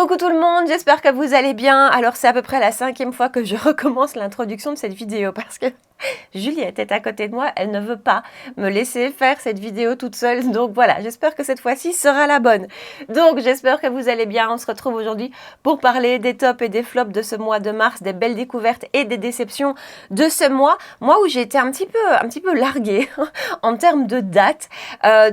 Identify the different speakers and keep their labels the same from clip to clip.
Speaker 1: Coucou tout le monde, j'espère que vous allez bien. Alors c'est à peu près la 5e fois que je recommence l'introduction de cette vidéo parce que Juliette est à côté de moi, elle ne veut pas me laisser faire cette vidéo toute seule. Donc voilà, j'espère que cette fois-ci sera la bonne. Donc j'espère que vous allez bien. On se retrouve aujourd'hui pour parler des tops et des flops de ce mois de mars, des belles découvertes et des déceptions de ce mois. Moi où j'ai été un petit peu larguée en termes de date.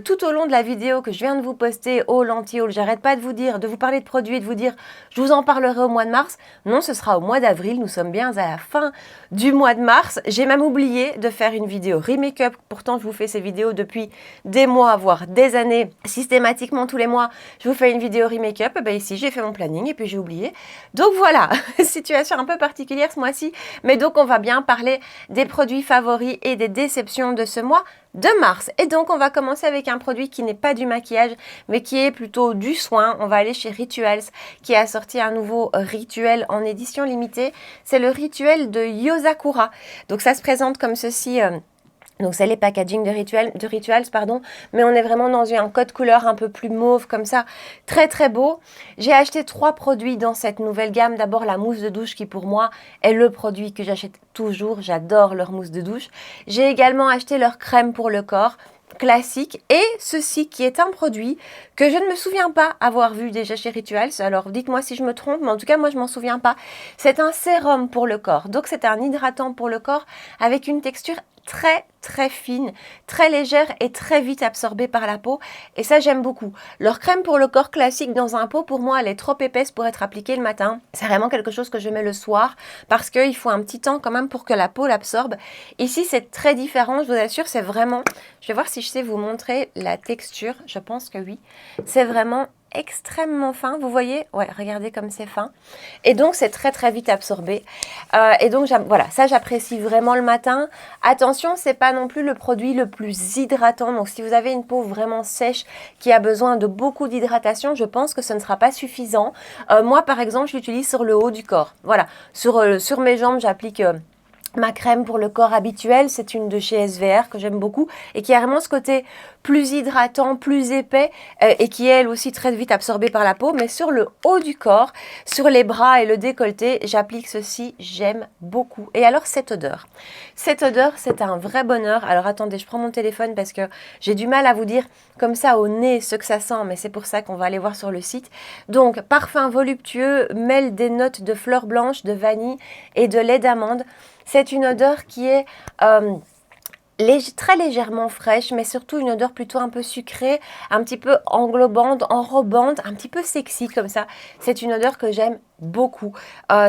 Speaker 1: Tout au long de la vidéo que je viens de vous poster au Lentille, j'arrête pas de vous parler de produits et de vous dire je vous en parlerai au mois de mars. Non, ce sera au mois d'avril. Nous sommes bien à la fin du mois de mars. J'ai même oublié de faire une vidéo re-make-up. Pourtant, je vous fais ces vidéos depuis des mois, voire des années. Systématiquement, tous les mois, je vous fais une vidéo re-make-up. Ben ici, j'ai fait mon planning et puis j'ai oublié. Donc voilà, situation un peu particulière ce mois-ci. Mais donc, on va bien parler des produits favoris et des déceptions de ce mois de mars. Et donc, on va commencer avec un produit qui n'est pas du maquillage, mais qui est plutôt du soin. On va aller chez Rituals, qui a sorti un nouveau rituel en édition limitée. C'est le rituel de Yosakura. Donc, ça se présente comme ceci. Donc c'est les packaging de Rituals, mais on est vraiment dans un code couleur un peu plus mauve comme ça, très très beau. J'ai acheté 3 produits dans cette nouvelle gamme. D'abord la mousse de douche qui pour moi est le produit que j'achète toujours, j'adore leur mousse de douche. J'ai également acheté leur crème pour le corps, classique, et ceci qui est un produit que je ne me souviens pas avoir vu déjà chez Rituals. Alors dites-moi si je me trompe, mais en tout cas moi je m'en souviens pas. C'est un sérum pour le corps, donc c'est un hydratant pour le corps avec une texture très fine, très légère et très vite absorbée par la peau, et ça j'aime beaucoup. Leur crème pour le corps classique dans un pot, pour moi elle est trop épaisse pour être appliquée le matin. C'est vraiment quelque chose que je mets le soir parce qu'il faut un petit temps quand même pour que la peau l'absorbe. Ici c'est très différent, je vous assure, c'est vraiment, je vais voir si je sais vous montrer la texture, je pense que oui, c'est vraiment extrêmement fin, vous voyez, ouais, regardez comme c'est fin, et donc c'est très vite absorbé, et donc voilà, ça j'apprécie vraiment le matin. Attention, c'est pas non plus le produit le plus hydratant, donc si vous avez une peau vraiment sèche qui a besoin de beaucoup d'hydratation, je pense que ce ne sera pas suffisant. Moi par exemple, je l'utilise sur le haut du corps, voilà, sur mes jambes j'applique ma crème pour le corps habituelle, c'est une de chez SVR que j'aime beaucoup et qui a vraiment ce côté plus hydratant, plus épais, et qui est elle aussi très vite absorbée par la peau. Mais sur le haut du corps, sur les bras et le décolleté, j'applique ceci, j'aime beaucoup. Et alors cette odeur, c'est un vrai bonheur. Alors attendez, je prends mon téléphone parce que j'ai du mal à vous dire comme ça au nez ce que ça sent, mais c'est pour ça qu'on va aller voir sur le site. Donc parfum voluptueux, mêle des notes de fleurs blanches, de vanille et de lait d'amande. C'est une odeur qui est très légèrement fraîche, mais surtout une odeur plutôt un peu sucrée, un petit peu englobante, enrobante, un petit peu sexy comme ça. C'est une odeur que j'aime beaucoup.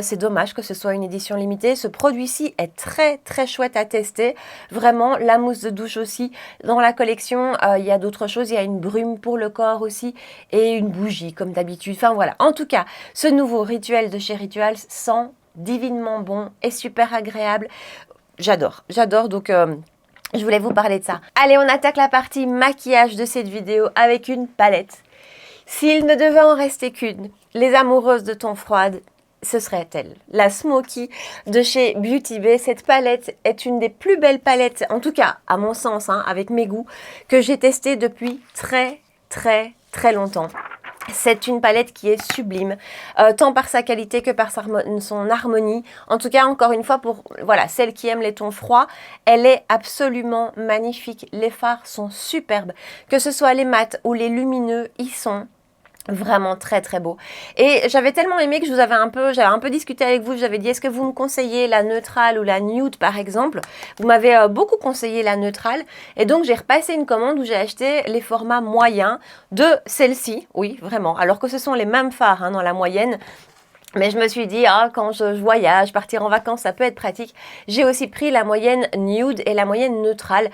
Speaker 1: C'est dommage que ce soit une édition limitée. Ce produit-ci est très chouette à tester. Vraiment, la mousse de douche aussi. Dans la collection, il y a d'autres choses. Il y a une brume pour le corps aussi et une bougie comme d'habitude. Enfin voilà. En tout cas, ce nouveau rituel de chez Rituals sent divinement bon et super agréable. J'adore, donc je voulais vous parler de ça. Allez, on attaque la partie maquillage de cette vidéo avec une palette. S'il ne devait en rester qu'une, les amoureuses de ton froide, ce serait elle, la Smoky de chez Beauty Bay. Cette palette est une des plus belles palettes, en tout cas à mon sens, avec mes goûts, que j'ai testée depuis très longtemps. C'est une palette qui est sublime, tant par sa qualité que par son harmonie. En tout cas, encore une fois, pour voilà, celles qui aiment les tons froids, elle est absolument magnifique. Les fards sont superbes, que ce soit les mats ou les lumineux, ils sont vraiment très beau. Et j'avais tellement aimé que j'avais un peu discuté avec vous. J'avais dit, est-ce que vous me conseillez la neutrale ou la nude par exemple? Vous m'avez beaucoup conseillé la neutrale, et donc j'ai repassé une commande où j'ai acheté les formats moyens de celle-ci. Oui, vraiment, alors que ce sont les mêmes fards dans la moyenne. Mais je me suis dit, quand je voyage, partir en vacances, ça peut être pratique. J'ai aussi pris la moyenne nude et la moyenne neutrale.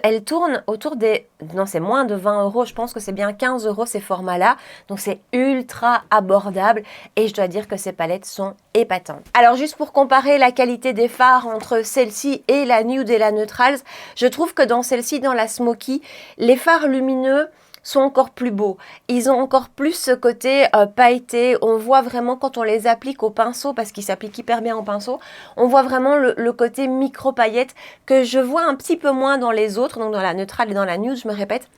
Speaker 1: Elle tourne autour des... Non, c'est moins de 20 €. Je pense que c'est bien 15 € ces formats-là. Donc, c'est ultra abordable. Et je dois dire que ces palettes sont épatantes. Alors, juste pour comparer la qualité des fards entre celle-ci et la nude et la neutrale, je trouve que dans celle-ci, dans la Smoky, les fards lumineux sont encore plus beaux. Ils ont encore plus ce côté pailleté. On voit vraiment quand on les applique au pinceau, parce qu'ils s'appliquent hyper bien au pinceau, on voit vraiment le côté micro paillette que je vois un petit peu moins dans les autres, donc dans la neutrale et dans la nude, je me répète,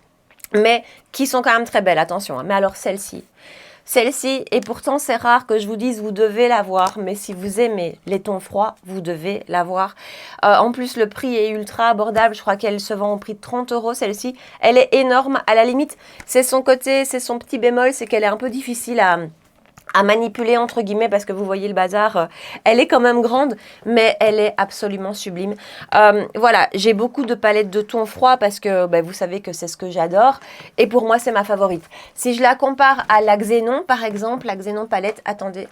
Speaker 1: mais qui sont quand même très belles, attention. Mais alors celle-ci, Celle-ci, et pourtant c'est rare que je vous dise vous devez l'avoir, mais si vous aimez les tons froids, vous devez l'avoir. En plus, le prix est ultra abordable, je crois qu'elle se vend au prix de 30 € celle-ci. Elle est énorme, à la limite, c'est son côté, c'est son petit bémol, c'est qu'elle est un peu difficile à manipuler entre guillemets parce que vous voyez le bazar, elle est quand même grande mais elle est absolument sublime. Voilà, j'ai beaucoup de palettes de tons froids parce que vous savez que c'est ce que j'adore et pour moi c'est ma favorite. Si je la compare à la Xénon par exemple, la Xénon palette, attendez,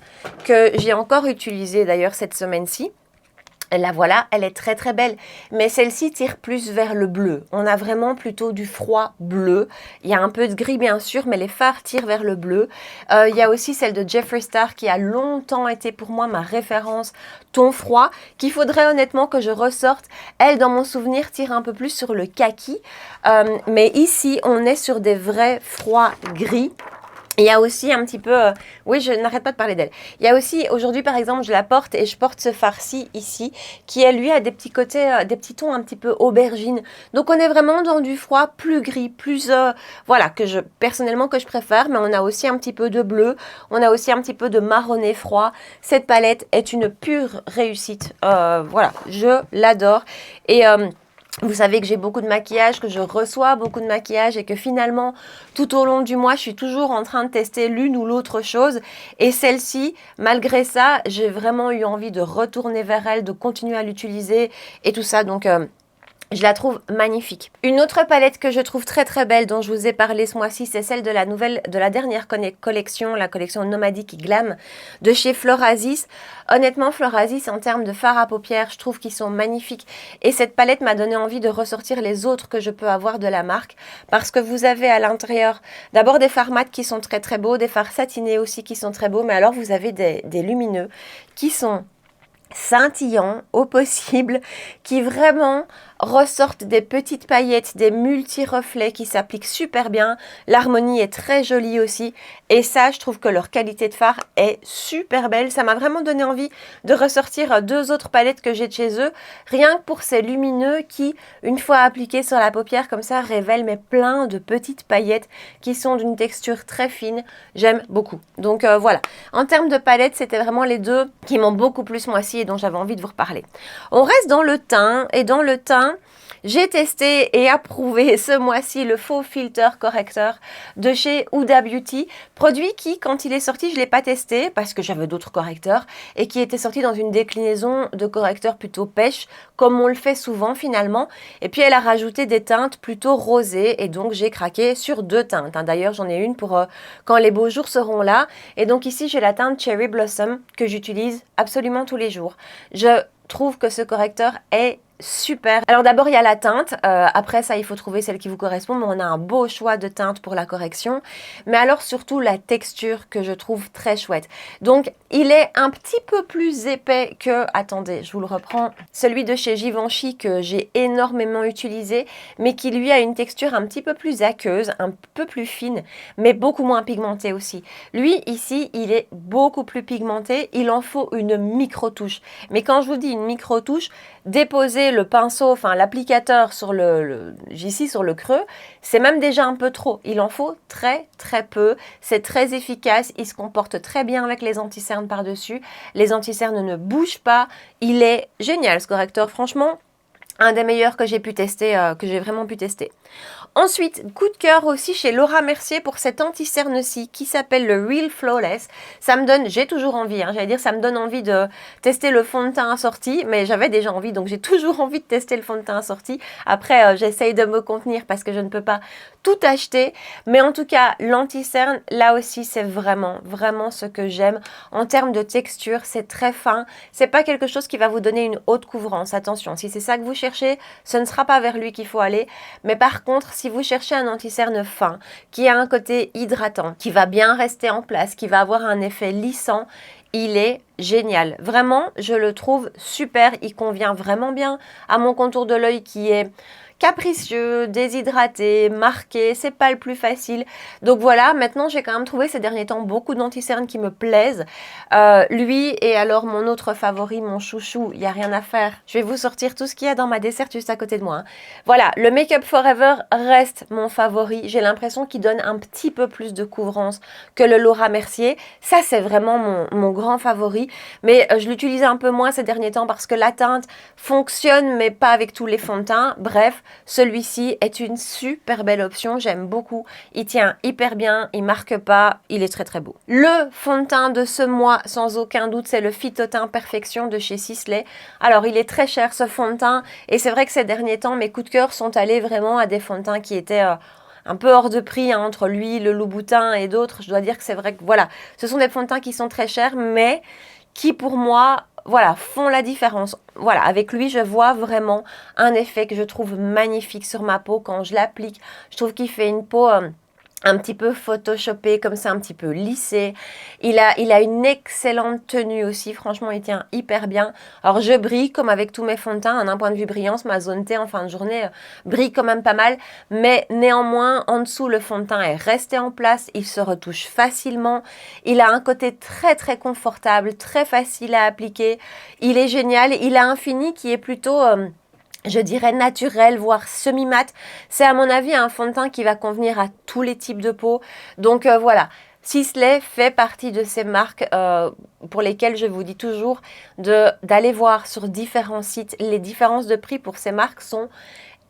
Speaker 1: que j'ai encore utilisée d'ailleurs cette semaine-ci. La voilà, elle est très très belle, mais celle-ci tire plus vers le bleu. On a vraiment plutôt du froid bleu. Il y a un peu de gris bien sûr, mais les fards tirent vers le bleu. Il y a aussi celle de Jeffree Star qui a longtemps été pour moi ma référence ton froid, qu'il faudrait honnêtement que je ressorte. Elle, dans mon souvenir, tire un peu plus sur le kaki, mais ici on est sur des vrais froids gris. Il y a aussi un petit peu, oui, je n'arrête pas de parler d'elle. Il y a aussi, aujourd'hui par exemple, je la porte et je porte ce farci ici, qui lui a des petits côtés, des petits tons un petit peu aubergine. Donc on est vraiment dans du froid plus gris, plus, voilà, personnellement que je préfère, mais on a aussi un petit peu de bleu, on a aussi un petit peu de marronné froid. Cette palette est une pure réussite, voilà, je l'adore. Et vous savez que j'ai beaucoup de maquillage, que je reçois beaucoup de maquillage et que finalement, tout au long du mois, je suis toujours en train de tester l'une ou l'autre chose. Et celle-ci, malgré ça, j'ai vraiment eu envie de retourner vers elle, de continuer à l'utiliser et tout ça. Donc, je la trouve magnifique. Une autre palette que je trouve très très belle dont je vous ai parlé ce mois-ci, c'est celle de la dernière collection, la collection Nomadic Glam de chez Florasis. Honnêtement, Florasis, en termes de fard à paupières, je trouve qu'ils sont magnifiques. Et cette palette m'a donné envie de ressortir les autres que je peux avoir de la marque. Parce que vous avez à l'intérieur, d'abord des fards mat qui sont très très beaux, des fards satinés aussi qui sont très beaux. Mais alors vous avez des lumineux qui sont scintillants au possible, qui vraiment ressortent des petites paillettes, des multi-reflets qui s'appliquent super bien. L'harmonie est très jolie aussi. Et ça, je trouve que leur qualité de fard est super belle. Ça m'a vraiment donné envie de ressortir deux autres palettes que j'ai de chez eux. Rien que pour ces lumineux qui, une fois appliqués sur la paupière comme ça, révèlent mais plein de petites paillettes qui sont d'une texture très fine. J'aime beaucoup. Donc voilà. En termes de palettes, c'était vraiment les deux qui m'ont beaucoup plu ce mois-ci et dont j'avais envie de vous reparler. On reste dans le teint et dans le teint, j'ai testé et approuvé ce mois-ci le faux filter correcteur de chez Huda Beauty, produit qui, quand il est sorti, je ne l'ai pas testé parce que j'avais d'autres correcteurs et qui était sorti dans une déclinaison de correcteur plutôt pêche, comme on le fait souvent finalement. Et puis elle a rajouté des teintes plutôt rosées et donc j'ai craqué sur deux teintes. D'ailleurs, j'en ai une pour quand les beaux jours seront là. Et donc ici, j'ai la teinte Cherry Blossom que j'utilise absolument tous les jours. Je trouve que ce correcteur est super. Alors d'abord il y a la teinte, après ça il faut trouver celle qui vous correspond, mais on a un beau choix de teinte pour la correction, mais alors surtout la texture que je trouve très chouette. Donc il est un petit peu plus épais que, attendez je vous le reprends, celui de chez Givenchy que j'ai énormément utilisé, mais qui lui a une texture un petit peu plus aqueuse, un peu plus fine, mais beaucoup moins pigmentée aussi. Lui ici il est beaucoup plus pigmenté, il en faut une micro-touche, mais quand je vous dis une micro-touche, déposer le pinceau, enfin l'applicateur sur ici sur le creux, c'est même déjà un peu trop. Il en faut très très peu. C'est très efficace. Il se comporte très bien avec les anti-cernes par-dessus. Les anti-cernes ne bougent pas. Il est génial ce correcteur. Franchement, un des meilleurs que j'ai pu tester, que j'ai vraiment pu tester. Ensuite, coup de cœur aussi chez Laura Mercier pour cette anti-cerne-ci qui s'appelle le Real Flawless. Ça me donne, j'ai toujours envie, j'allais dire ça me donne envie de tester le fond de teint assorti, mais j'avais déjà envie, donc j'ai toujours envie de tester le fond de teint assorti. Après, j'essaye de me contenir parce que je ne peux pas tout acheter, mais en tout cas, l'anti-cerne, là aussi, c'est vraiment, vraiment ce que j'aime. En termes de texture, c'est très fin. C'est pas quelque chose qui va vous donner une haute couvrance. Attention, si c'est ça que vous cherchez, ce ne sera pas vers lui qu'il faut aller. Mais par contre, si vous cherchez un anti-cerne fin, qui a un côté hydratant, qui va bien rester en place, qui va avoir un effet lissant, il est génial. Vraiment, je le trouve super. Il convient vraiment bien à mon contour de l'œil qui est capricieux, déshydraté, marqué, c'est pas le plus facile. Donc voilà, maintenant j'ai quand même trouvé ces derniers temps beaucoup d'anti-cernes qui me plaisent. Lui et alors mon autre favori, mon chouchou, il n'y a rien à faire. Je vais vous sortir tout ce qu'il y a dans ma dessert juste à côté de moi. Hein. Voilà, le Make Up Forever reste mon favori. J'ai l'impression qu'il donne un petit peu plus de couvrance que le Laura Mercier. Ça, c'est vraiment mon grand favori. Mais je l'utilise un peu moins ces derniers temps parce que la teinte fonctionne, mais pas avec tous les fonds de teint. Bref, celui-ci est une super belle option. J'aime beaucoup. Il tient hyper bien, il marque pas, il est très très beau. Le fond de teint de ce mois, sans aucun doute, c'est le Phytotin Perfection de chez Sisley. Alors, il est très cher ce fond de teint et c'est vrai que ces derniers temps, mes coups de cœur sont allés vraiment à des fonds de teint qui étaient un peu hors de prix, hein, entre lui, le Louboutin et d'autres. Je dois dire que c'est vrai que voilà, ce sont des fonds de teint qui sont très chers, mais qui pour moi, voilà, font la différence. Voilà, avec lui, je vois vraiment un effet que je trouve magnifique sur ma peau quand je l'applique. Je trouve qu'il fait une peau un petit peu photoshopé, comme ça, un petit peu lissé. Il a une excellente tenue aussi, franchement, il tient hyper bien. Alors, je brille, comme avec tous mes fonds de teint, d'un point de vue brillance, ma zone T en fin de journée brille quand même pas mal, mais néanmoins, en dessous, le fond de teint est resté en place, il se retouche facilement, il a un côté très très confortable, très facile à appliquer, il est génial, il a un fini qui est plutôt... je dirais naturel, voire semi-mat. C'est à mon avis un fond de teint qui va convenir à tous les types de peau. Donc voilà, Sisley fait partie de ces marques pour lesquelles je vous dis toujours d'aller voir sur différents sites. Les différences de prix pour ces marques sont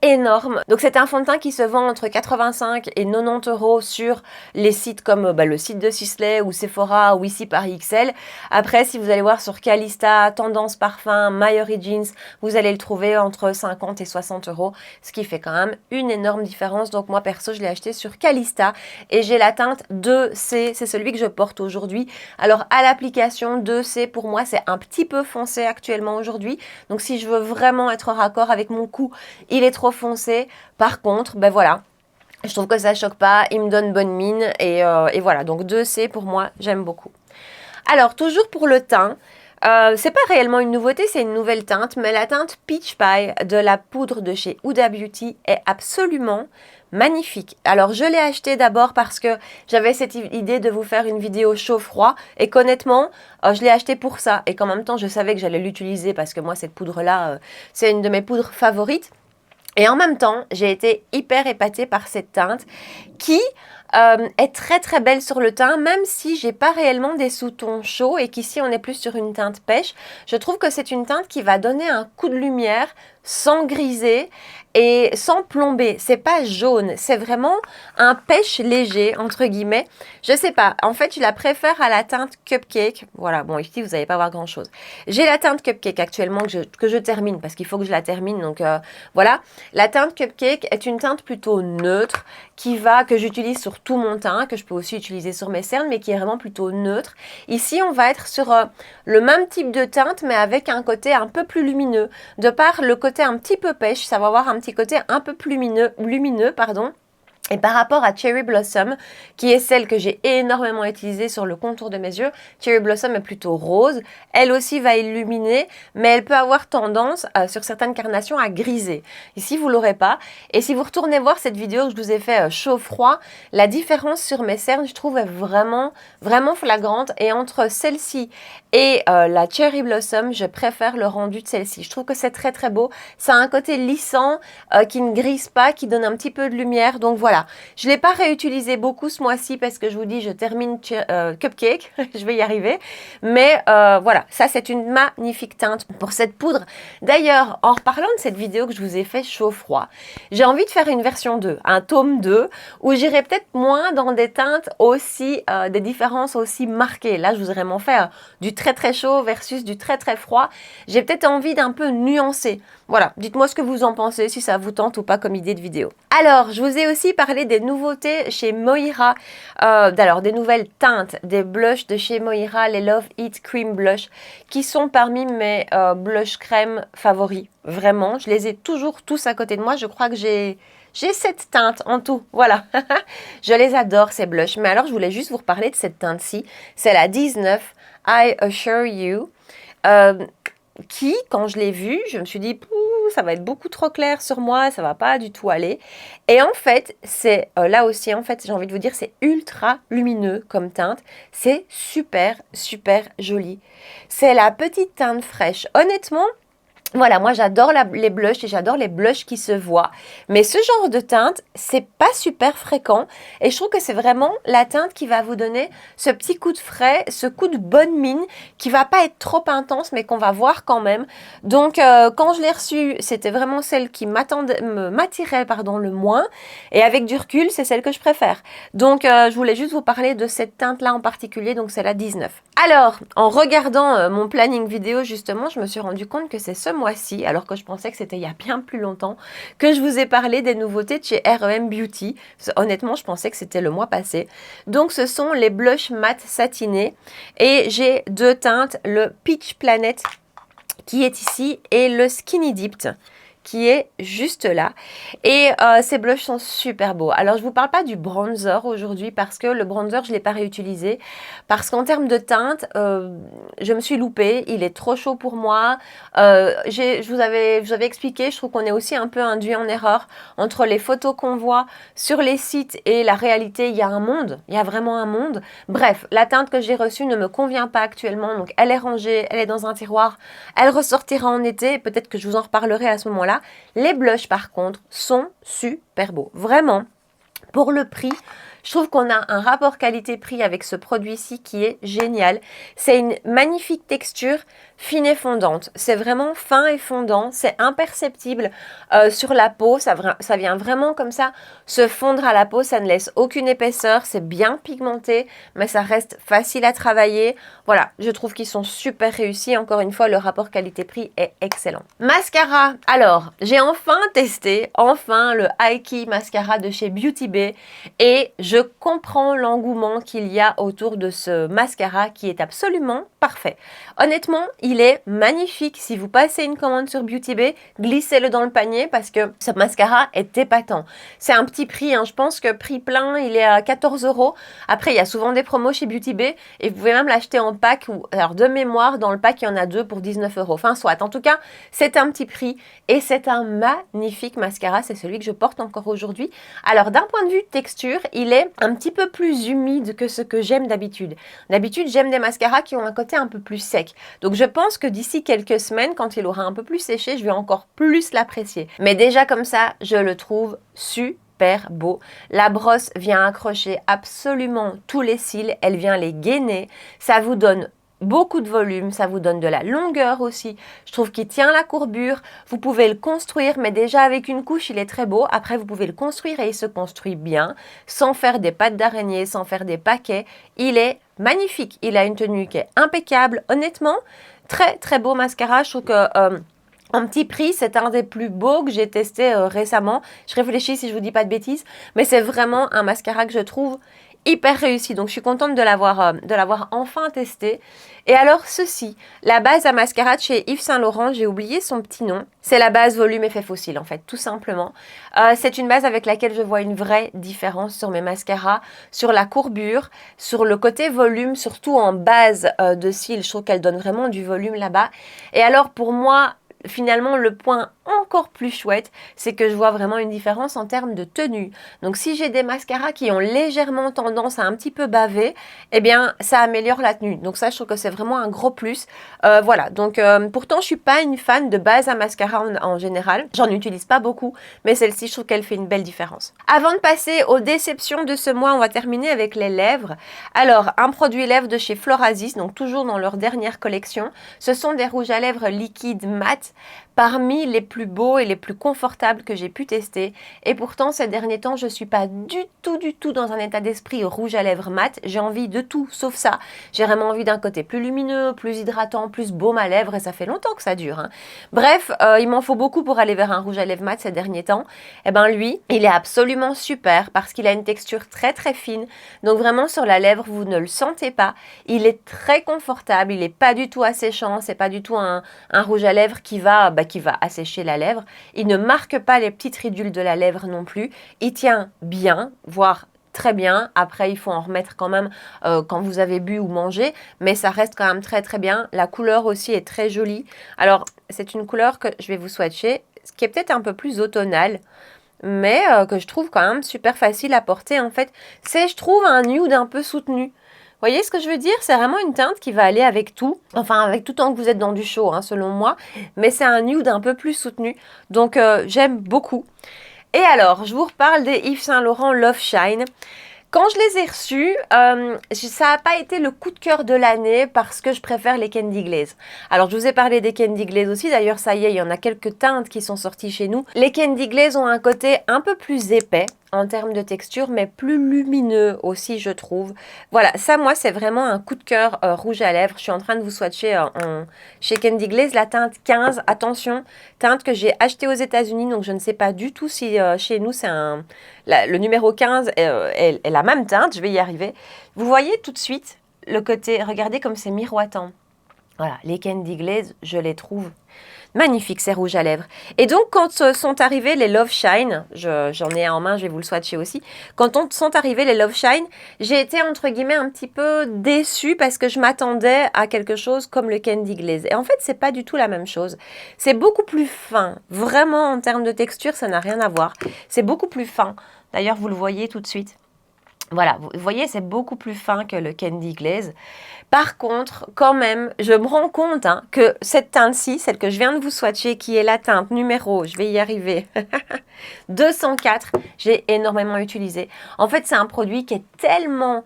Speaker 1: énorme. Donc c'est un fond de teint qui se vend entre 85 et 90 euros sur les sites comme le site de Sisley ou Sephora ou ici Paris XL. Après, si vous allez voir sur Calista, Tendance Parfum, My Origins, vous allez le trouver entre 50 et 60 euros, ce qui fait quand même une énorme différence. Donc moi perso, je l'ai acheté sur Calista et j'ai la teinte 2C, c'est celui que je porte aujourd'hui. Alors à l'application 2C, pour moi, c'est un petit peu foncé actuellement aujourd'hui. Donc si je veux vraiment être raccord avec mon cou, il est trop foncé. Par contre, ben voilà, je trouve que ça choque pas, il me donne bonne mine et voilà. Donc 2C pour moi, j'aime beaucoup. Alors toujours pour le teint, c'est pas réellement une nouveauté, c'est une nouvelle teinte, mais la teinte Peach Pie de la poudre de chez Huda Beauty est absolument magnifique. Alors je l'ai acheté d'abord parce que j'avais cette idée de vous faire une vidéo chaud-froid et qu'honnêtement je l'ai acheté pour ça et qu'en même temps je savais que j'allais l'utiliser parce que moi cette poudre là c'est une de mes poudres favorites. Et en même temps, j'ai été hyper épatée par cette teinte qui est très très belle sur le teint, même si j'ai pas réellement des sous-tons chauds et qu'ici on est plus sur une teinte pêche. Je trouve que c'est une teinte qui va donner un coup de lumière sans griser et sans plomber. C'est pas jaune, c'est vraiment un pêche léger, entre guillemets. Je sais pas, en fait je la préfère à la teinte Cupcake. Voilà, bon ici vous n'allez pas voir grand chose. J'ai la teinte Cupcake actuellement que je termine parce qu'il faut que je la termine, donc voilà. La teinte Cupcake est une teinte plutôt neutre que j'utilise sur tout mon teint, que je peux aussi utiliser sur mes cernes, mais qui est vraiment plutôt neutre. Ici, on va être sur le même type de teinte, mais avec un côté un peu plus lumineux. De par le côté un petit peu pêche, ça va avoir un petit côté un peu plus lumineux, pardon. Et par rapport à Cherry Blossom, qui est celle que j'ai énormément utilisée sur le contour de mes yeux, Cherry Blossom est plutôt rose. Elle aussi va illuminer, mais elle peut avoir tendance, sur certaines carnations, à griser. Ici, vous l'aurez pas. Et si vous retournez voir cette vidéo que je vous ai fait chaud-froid, la différence sur mes cernes, je trouve, est vraiment, vraiment flagrante. Et entre celle-ci et la Cherry Blossom, je préfère le rendu de celle-ci. Je trouve que c'est très très beau. Ça a un côté lissant, qui ne grise pas, qui donne un petit peu de lumière. Donc voilà. Je ne l'ai pas réutilisé beaucoup ce mois-ci parce que je vous dis, je termine Cupcake, je vais y arriver. Mais voilà, ça c'est une magnifique teinte pour cette poudre. D'ailleurs, en reparlant de cette vidéo que je vous ai fait chaud-froid, j'ai envie de faire une version 2, un tome 2, où j'irai peut-être moins dans des teintes aussi, des différences aussi marquées. Là, je voudrais m'en faire du très très chaud versus du très très froid. J'ai peut-être envie d'un peu nuancer. Voilà, dites-moi ce que vous en pensez, si ça vous tente ou pas comme idée de vidéo. Alors, je vous ai aussi parlé des nouveautés chez Moira, alors des nouvelles teintes, des blushs de chez Moira, les Love It Cream Blush, qui sont parmi mes blush crème favoris. Vraiment, je les ai toujours tous à côté de moi. Je crois que j'ai 7 teintes en tout, voilà. Je les adore ces blushs. Mais alors, je voulais juste vous reparler de cette teinte-ci. C'est la 19, I Assure You. Qui, quand je l'ai vue, je me suis dit, ça va être beaucoup trop clair sur moi, ça va pas du tout aller. Et en fait, c'est là aussi, en fait, j'ai envie de vous dire, c'est ultra lumineux comme teinte. C'est super, super joli. C'est la petite teinte fraîche. Honnêtement, voilà, moi j'adore les blushs et j'adore les blushs qui se voient. Mais ce genre de teinte, c'est pas super fréquent. Et je trouve que c'est vraiment la teinte qui va vous donner ce petit coup de frais, ce coup de bonne mine, qui va pas être trop intense, mais qu'on va voir quand même. Donc quand je l'ai reçue, c'était vraiment celle qui m'attirait le moins. Et avec du recul, c'est celle que je préfère. Donc je voulais juste vous parler de cette teinte-là en particulier, donc c'est la 19. Alors, en regardant mon planning vidéo, justement, je me suis rendu compte que c'est ce mois-ci, alors que je pensais que c'était il y a bien plus longtemps, que je vous ai parlé des nouveautés de chez R.E.M. Beauty. Honnêtement, je pensais que c'était le mois passé. Donc, ce sont les blushs mat satinés. Et j'ai deux teintes, le Peach Planet qui est ici et le Skinny Dipped qui est juste là. Et ces blushs sont super beaux. Alors, je vous parle pas du bronzer aujourd'hui parce que le bronzer, je l'ai pas réutilisé. Parce qu'en termes de teinte, je me suis loupée. Il est trop chaud pour moi. Je vous avais expliqué, je trouve qu'on est aussi un peu induit en erreur entre les photos qu'on voit sur les sites et la réalité. Il y a un monde. Il y a vraiment un monde. Bref, la teinte que j'ai reçue ne me convient pas actuellement. Donc, elle est rangée, elle est dans un tiroir. Elle ressortira en été. Peut-être que je vous en reparlerai à ce moment-là. Les blushs, par contre, sont super beaux. Vraiment, pour le prix, je trouve qu'on a un rapport qualité-prix avec ce produit-ci qui est génial. C'est une magnifique texture fine et fondante. C'est vraiment fin et fondant. C'est imperceptible sur la peau. Ça vient vraiment comme ça se fondre à la peau. Ça ne laisse aucune épaisseur. C'est bien pigmenté, mais ça reste facile à travailler. Voilà, je trouve qu'ils sont super réussis. Encore une fois, le rapport qualité-prix est excellent. Mascara. Alors, j'ai enfin testé, le High Mascara de chez Beauty Bay. Et je comprends l'engouement qu'il y a autour de ce mascara qui est absolument parfait. Honnêtement, il est magnifique. Si vous passez une commande sur Beauty Bay, glissez-le dans le panier parce que ce mascara est épatant. C'est un petit prix, hein. Je pense que prix plein, il est à 14 €. Après, il y a souvent des promos chez Beauty Bay et vous pouvez même l'acheter en pack. Alors, de mémoire, dans le pack, il y en a deux pour 19 €. Enfin, soit. En tout cas, c'est un petit prix et c'est un magnifique mascara. C'est celui que je porte encore aujourd'hui. Alors, d'un point de vue texture, il est un petit peu plus humide que ce que j'aime d'habitude. D'habitude, j'aime des mascaras qui ont un côté un peu plus sec. Donc, je pense que d'ici quelques semaines, quand il aura un peu plus séché, je vais encore plus l'apprécier. Mais déjà comme ça, je le trouve super beau. La brosse vient accrocher absolument tous les cils, elle vient les gainer. Ça vous donne beaucoup de volume, ça vous donne de la longueur aussi. Je trouve qu'il tient la courbure. Vous pouvez le construire, mais déjà avec une couche, il est très beau. Après, vous pouvez le construire et il se construit bien, sans faire des pattes d'araignée, sans faire des paquets. Il est magnifique. Il a une tenue qui est impeccable. Honnêtement, très très beau mascara. Je trouve que en petit prix, c'est un des plus beaux que j'ai testé récemment. Je réfléchis si je vous dis pas de bêtises, mais c'est vraiment un mascara que je trouve hyper réussi. Donc, je suis contente de l'avoir enfin testé. Et alors, ceci, la base à mascara de chez Yves Saint Laurent, j'ai oublié son petit nom. C'est la base volume effet fossile, en fait, tout simplement. C'est une base avec laquelle je vois une vraie différence sur mes mascaras, sur la courbure, sur le côté volume, surtout en base de cils. Je trouve qu'elle donne vraiment du volume là-bas. Et alors, pour moi, finalement, le point encore plus chouette, c'est que je vois vraiment une différence en termes de tenue. Donc, si j'ai des mascaras qui ont légèrement tendance à un petit peu baver, eh bien, ça améliore la tenue. Donc, ça, je trouve que c'est vraiment un gros plus. Voilà. Donc, pourtant, je suis pas une fan de base à mascara en général. J'en utilise pas beaucoup, mais celle-ci, je trouve qu'elle fait une belle différence. Avant de passer aux déceptions de ce mois, on va terminer avec les lèvres. Alors, un produit lèvres de chez Florasis, donc toujours dans leur dernière collection. Ce sont des rouges à lèvres liquides mat, parmi les plus beaux et les plus confortables que j'ai pu tester. Et pourtant, ces derniers temps, je ne suis pas du tout dans un état d'esprit rouge à lèvres mat. J'ai envie de tout, sauf ça. J'ai vraiment envie d'un côté plus lumineux, plus hydratant, plus baume à lèvres, et ça fait longtemps que ça dure, hein. Bref, il m'en faut beaucoup pour aller vers un rouge à lèvres mat ces derniers temps. Et ben lui, il est absolument super parce qu'il a une texture très très fine. Donc vraiment, sur la lèvre, vous ne le sentez pas. Il est très confortable, il n'est pas du tout asséchant, c'est pas du tout un rouge à lèvres qui va assécher la lèvre. Il ne marque pas les petites ridules de la lèvre non plus. Il tient bien, voire très bien. Après, il faut en remettre quand même quand vous avez bu ou mangé, mais ça reste quand même très très bien. La couleur aussi est très jolie. Alors, c'est une couleur que je vais vous swatcher. ce qui est peut-être un peu plus automnal, mais que je trouve quand même super facile à porter en fait. C'est, je trouve, un nude un peu soutenu. Vous voyez ce que je veux dire? C'est vraiment une teinte qui va aller avec tout, enfin avec tout tant que vous êtes dans du chaud, hein, selon moi, mais c'est un nude un peu plus soutenu, donc j'aime beaucoup. Et alors, je vous reparle des Yves Saint Laurent Love Shine. Quand je les ai reçus, ça n'a pas été le coup de cœur de l'année parce que je préfère les Candy Glaze. Alors, je vous ai parlé des Candy Glaze aussi. D'ailleurs, ça y est, il y en a quelques teintes qui sont sorties chez nous. Les Candy Glaze ont un côté un peu plus épais en termes de texture, mais plus lumineux aussi, je trouve. Voilà, ça, moi, c'est vraiment un coup de cœur rouge à lèvres. Je suis en train de vous swatcher chez Candy Glaze la teinte 15. Attention, teinte que j'ai achetée aux États-Unis, donc je ne sais pas du tout si chez nous, c'est le numéro 15 est la même teinte. Je vais y arriver. Vous voyez tout de suite le côté, regardez comme c'est miroitant. Voilà, les Candy Glaze, je les trouve magnifiques, ces rouges à lèvres. Et donc, quand sont arrivés les Love Shine, j'en ai un en main, je vais vous le swatcher aussi. Quand sont arrivés les Love Shine, j'ai été, entre guillemets, un petit peu déçue parce que je m'attendais à quelque chose comme le Candy Glaze. Et en fait, c'est pas du tout la même chose. C'est beaucoup plus fin. Vraiment, en termes de texture, ça n'a rien à voir. C'est beaucoup plus fin. D'ailleurs, vous le voyez tout de suite. Voilà, vous voyez, c'est beaucoup plus fin que le Candy Glaze. Par contre, quand même, je me rends compte que cette teinte-ci, celle que je viens de vous swatcher, qui est la teinte numéro, je vais y arriver, 204, j'ai énormément utilisé. En fait, c'est un produit qui est tellement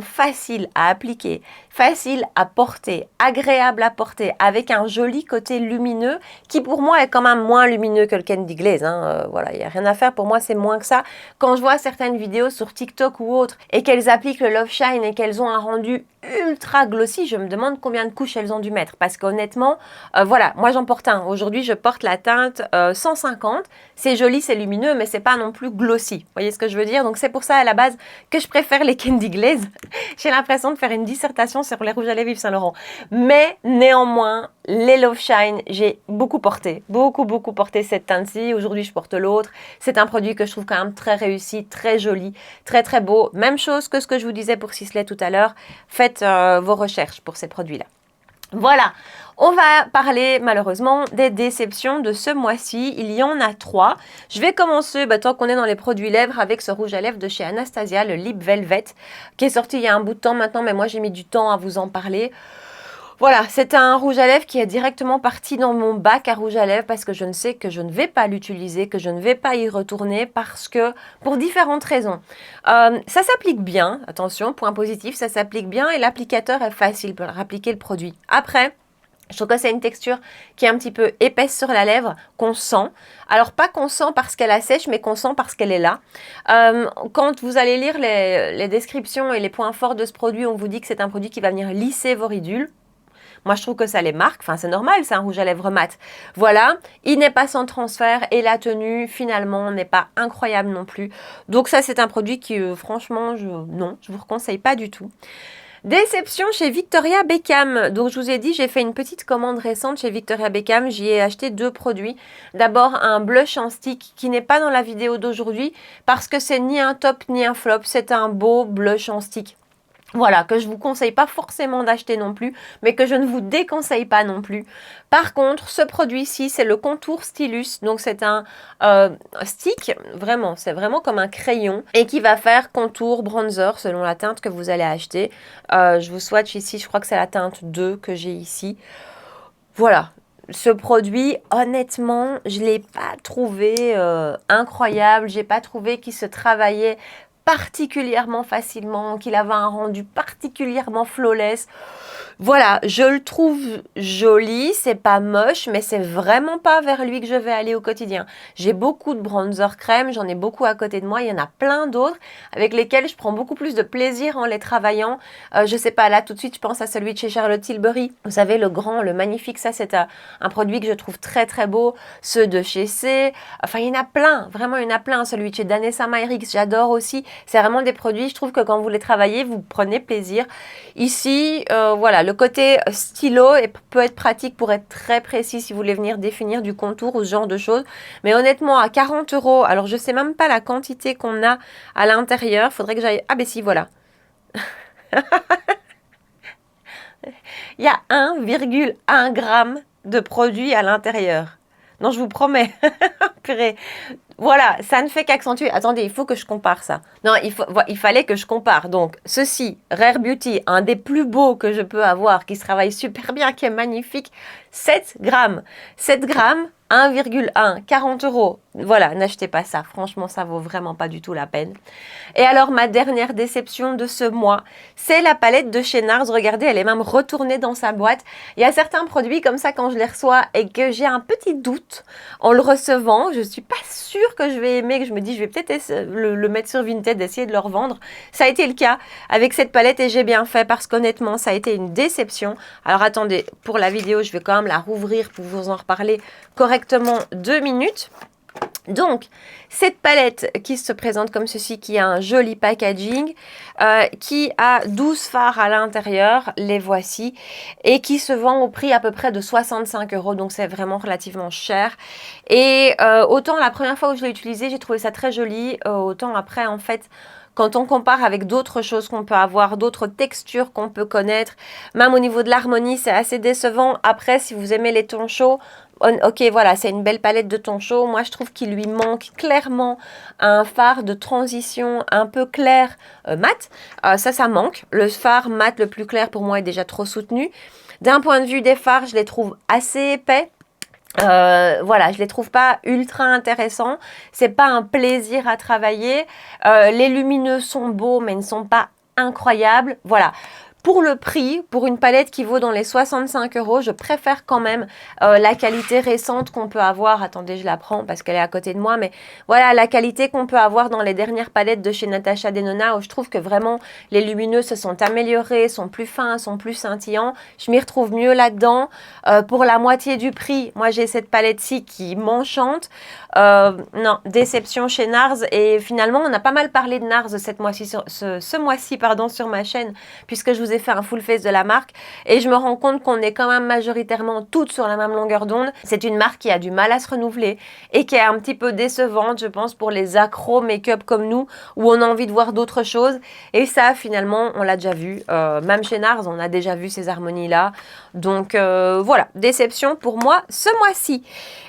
Speaker 1: facile à appliquer, facile à porter, agréable à porter, avec un joli côté lumineux, qui pour moi est quand même moins lumineux que le Candy Glaze. Voilà, il n'y a rien à faire, pour moi c'est moins que ça. Quand je vois certaines vidéos sur TikTok ou autres, et qu'elles appliquent le Love Shine et qu'elles ont un rendu ultra glossy, je me demande combien de couches elles ont dû mettre, parce qu'honnêtement, voilà, moi j'en porte un. Aujourd'hui, je porte la teinte 150. C'est joli, c'est lumineux, mais c'est pas non plus glossy. Vous voyez ce que je veux dire? Donc c'est pour ça à la base que je préfère les Candy Glaze. J'ai l'impression de faire une dissertation sur les rouges à lèvres Yves Saint Laurent. Mais néanmoins, les Love Shine, j'ai beaucoup porté cette teinte-ci. Aujourd'hui, je porte l'autre. C'est un produit que je trouve quand même très réussi, très joli, très très beau. Même chose que ce que je vous disais pour Sisley tout à l'heure. Faites vos recherches pour ces produits-là. Voilà, on va parler malheureusement des déceptions de ce mois-ci. Il y en a 3. Je vais commencer, tant qu'on est dans les produits lèvres, avec ce rouge à lèvres de chez Anastasia, le Lip Velvet, qui est sorti il y a un bout de temps maintenant, mais moi j'ai mis du temps à vous en parler. Voilà, c'est un rouge à lèvres qui est directement parti dans mon bac à rouge à lèvres parce que je ne sais que je ne vais pas l'utiliser, que je ne vais pas y retourner parce que, pour différentes raisons. Ça s'applique bien, attention, point positif, ça s'applique bien et l'applicateur est facile pour appliquer le produit. Après, je trouve que c'est une texture qui est un petit peu épaisse sur la lèvre, qu'on sent. Alors, pas qu'on sent parce qu'elle assèche, mais qu'on sent parce qu'elle est là. Quand vous allez lire les descriptions et les points forts de ce produit, on vous dit que c'est un produit qui va venir lisser vos ridules. Moi, je trouve que ça les marque. Enfin, c'est normal, c'est un rouge à lèvres mat. Voilà, il n'est pas sans transfert et la tenue, finalement, n'est pas incroyable non plus. Donc ça, c'est un produit qui, franchement, non, je ne vous conseille pas du tout. Déception chez Victoria Beckham. Donc, je vous ai dit, j'ai fait une petite commande récente chez Victoria Beckham. J'y ai acheté 2 produits. D'abord, un blush en stick qui n'est pas dans la vidéo d'aujourd'hui parce que c'est ni un top ni un flop. C'est un beau blush en stick. Voilà, que je ne vous conseille pas forcément d'acheter non plus, mais que je ne vous déconseille pas non plus. Par contre, ce produit-ci, c'est le Contour Stylus. Donc, c'est un stick, vraiment, c'est vraiment comme un crayon et qui va faire contour, bronzer selon la teinte que vous allez acheter. Je vous swatch ici, je crois que c'est la teinte 2 que j'ai ici. Voilà. Ce produit, honnêtement, je ne l'ai pas trouvé incroyable. Je n'ai pas trouvé qu'il se travaillait particulièrement facilement, qu'il avait un rendu particulièrement flawless. Voilà, je le trouve joli, c'est pas moche, mais c'est vraiment pas vers lui que je vais aller au quotidien. J'ai beaucoup de bronzer crème, j'en ai beaucoup à côté de moi, il y en a plein d'autres avec lesquels je prends beaucoup plus de plaisir en les travaillant. Je sais pas, là tout de suite je pense à celui de chez Charlotte Tilbury. Vous savez, le grand, le magnifique, ça c'est un produit que je trouve très très beau. Ceux de chez C, enfin il y en a plein, vraiment il y en a plein. Celui de chez Danessa Myrix, j'adore aussi. C'est vraiment des produits, je trouve que quand vous les travaillez, vous prenez plaisir. Ici, voilà, le côté stylo peut être pratique pour être très précis si vous voulez venir définir du contour ou ce genre de choses. Mais honnêtement, à 40 €, alors je ne sais même pas la quantité qu'on a à l'intérieur. Faudrait que j'aille... Ah ben si, voilà. Il y a 1,1 g de produit à l'intérieur. Non, je vous promets. Purée. Voilà, ça ne fait qu'accentuer. Attendez, il faut que je compare ça. Non, il fallait que je compare. Donc, ceci, Rare Beauty, un des plus beaux que je peux avoir, qui se travaille super bien, qui est magnifique, 7 grammes. 7 grammes, 1,1, 40 euros. Voilà, n'achetez pas ça. Franchement, ça vaut vraiment pas du tout la peine. Et alors, ma dernière déception de ce mois, c'est la palette de chez NARS. Regardez, elle est même retournée dans sa boîte. Il y a certains produits comme ça, quand je les reçois et que j'ai un petit doute en le recevant, je suis pas sûre que je vais aimer, que je me dis, je vais peut-être le mettre sur Vinted, essayer de le revendre. Ça a été le cas avec cette palette et j'ai bien fait parce qu'honnêtement, ça a été une déception. Alors, attendez, pour la vidéo, je vais quand même la rouvrir pour vous en reparler correctement 2 minutes. Donc, cette palette qui se présente comme ceci, qui a un joli packaging, qui a 12 fards à l'intérieur, les voici, et qui se vend au prix à peu près de 65 euros, donc c'est vraiment relativement cher. Et autant la première fois où je l'ai utilisé, j'ai trouvé ça très joli, autant après, en fait, quand on compare avec d'autres choses qu'on peut avoir, d'autres textures qu'on peut connaître, même au niveau de l'harmonie, c'est assez décevant. Après, si vous aimez les tons chauds, ok, voilà, c'est une belle palette de tons chauds. Moi, je trouve qu'il lui manque clairement un fard de transition un peu clair mat. Ça manque. Le fard mat le plus clair, pour moi, est déjà trop soutenu. D'un point de vue des fards, je les trouve assez épais. Voilà, je les trouve pas ultra intéressants. C'est pas un plaisir à travailler. Les lumineux sont beaux, mais ne sont pas incroyables. Voilà. Pour le prix, pour une palette qui vaut dans les 65 euros, je préfère quand même la qualité récente qu'on peut avoir. Attendez, je la prends parce qu'elle est à côté de moi. Mais voilà, la qualité qu'on peut avoir dans les dernières palettes de chez Natasha Denona, où je trouve que vraiment les lumineux se sont améliorés, sont plus fins, sont plus scintillants. Je m'y retrouve mieux là-dedans. Pour la moitié du prix, moi j'ai cette palette-ci qui m'enchante. Non, déception chez NARS. Et finalement, on a pas mal parlé de NARS ce mois-ci sur ma chaîne, puisque je vous ai fait un full face de la marque et je me rends compte qu'on est quand même majoritairement toutes sur la même longueur d'onde. C'est une marque qui a du mal à se renouveler et qui est un petit peu décevante, je pense, pour les accros make-up comme nous, où on a envie de voir d'autres choses. Et ça, finalement, on l'a déjà vu. Même chez NARS, on a déjà vu ces harmonies-là. Donc voilà, déception pour moi ce mois-ci.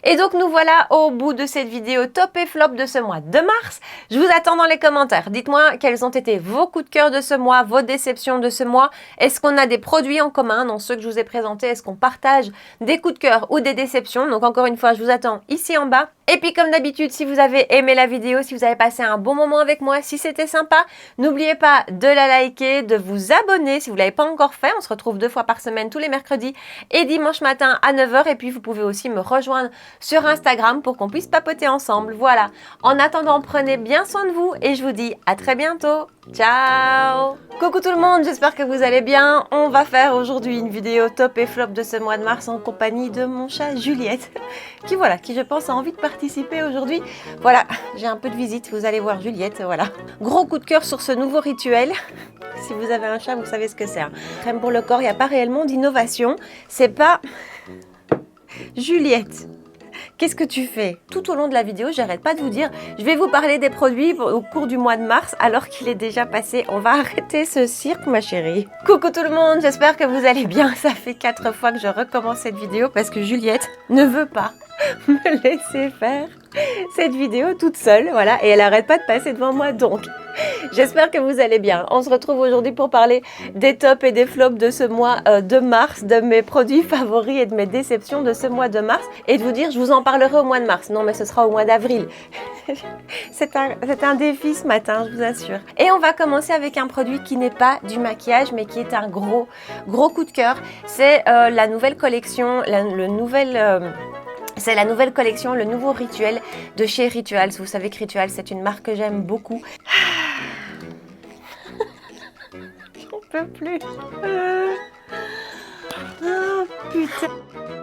Speaker 1: Et donc nous voilà au bout de cette vidéo top et flop de ce mois de mars. Je vous attends dans les commentaires. Dites-moi quels ont été vos coups de cœur de ce mois, vos déceptions de ce mois. Est-ce qu'on a des produits en commun dans ceux que je vous ai présentés? Est-ce qu'on partage des coups de cœur ou des déceptions? Donc encore une fois, je vous attends ici en bas. Et puis comme d'habitude, si vous avez aimé la vidéo, si vous avez passé un bon moment avec moi, si c'était sympa, n'oubliez pas de la liker, de vous abonner si vous ne l'avez pas encore fait. On se retrouve 2 fois par semaine, tous les mercredis et dimanche matin à 9 h. Et puis vous pouvez aussi me rejoindre sur Instagram pour qu'on puisse papoter ensemble. Voilà. En attendant, prenez bien soin de vous et je vous dis à très bientôt. Ciao! Coucou tout le monde, j'espère que vous allez bien. On va faire aujourd'hui une vidéo top et flop de ce mois de mars en compagnie de mon chat Juliette, qui je pense a envie de participer aujourd'hui. Voilà, j'ai un peu de visite, vous allez voir Juliette, voilà. Gros coup de cœur sur ce nouveau rituel. Si vous avez un chat, vous savez ce que c'est. Crème pour le corps, il n'y a pas réellement d'innovation. C'est pas... Juliette, qu'est-ce que tu fais? Tout au long de la vidéo, j'arrête pas de vous dire, je vais vous parler des produits au cours du mois de mars alors qu'il est déjà passé. On va arrêter ce cirque, ma chérie. Coucou tout le monde, j'espère que vous allez bien. Ça fait 4 fois que je recommence cette vidéo parce que Juliette ne veut pas me laisser faire cette vidéo toute seule, voilà, et elle arrête pas de passer devant moi, donc j'espère que vous allez bien. On se retrouve aujourd'hui pour parler des tops et des flops de ce mois de mars, de mes produits favoris et de mes déceptions de ce mois de mars, et de vous dire, je vous en parlerai au mois de mars. Non, mais ce sera au mois d'avril. C'est un défi ce matin, je vous assure. Et on va commencer avec un produit qui n'est pas du maquillage, mais qui est un gros coup de cœur. C'est la nouvelle collection, c'est la nouvelle collection, le nouveau rituel de chez Rituals. Vous savez que Rituals, c'est une marque que j'aime beaucoup. J'en peux plus. Oh, putain.